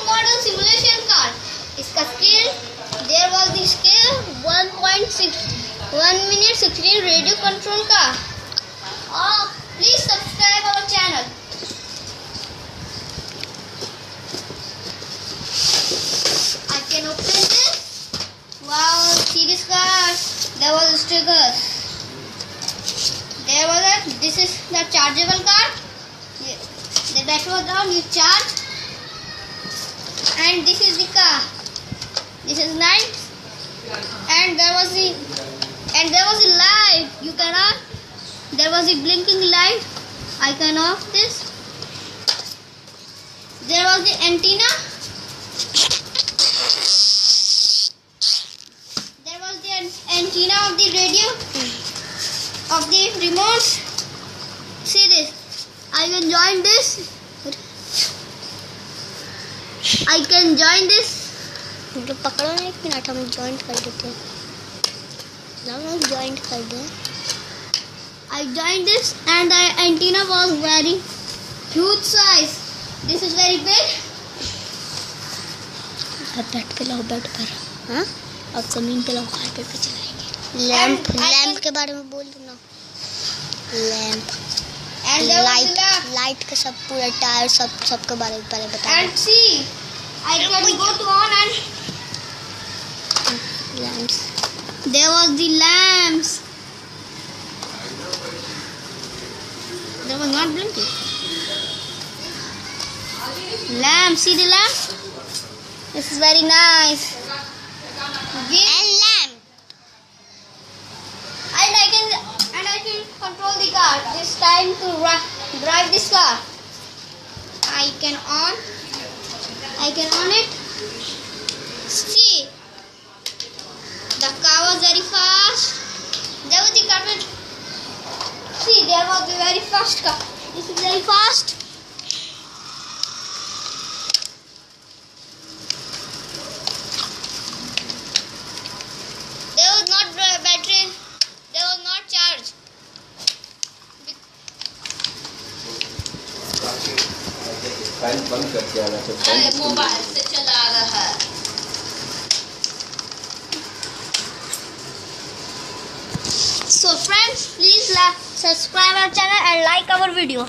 model simulation car. इसका scale, there was the scale 1 minute 16 radio control car. Please subscribe our channel. I can open this. Wow, see this car. There was stickers. There was this is the chargeable car. The battery was down, you charge. And this is the car. This is nice. And there was the light. You can on. There was a blinking light. I can off this. There was the antenna. There was the antenna of the radio, of the remote. See this. I can join this. I can join this. पकड़ो ना, 1 minute हम joint कर देते हैं. Joint कर दें. I joined this and the antenna was very huge size. This is very big. अब bed पे लाओ, बेड पर. हाँ, अब जमीन पे लाओ, कारपेट पे चलाएंगे. लैंप के बारे में बोल दो ना. Lamp And there was light का सब पूरा टायर सबके बारे में पहले बता. And see, I can go to on and lamps. there was the lamps. There was not blinking. Lamp, see the lamp? This is very nice. And lamp. And I can control the car. It's time to drive this car. I can on it. See, the car was very fast. There was the carpet. See, there was the very fast car. This is very fast. There was not battery. There was not charge. बंद करके आना अरे mobile से चला रहा है. So friends, please subscribe our channel and like our video.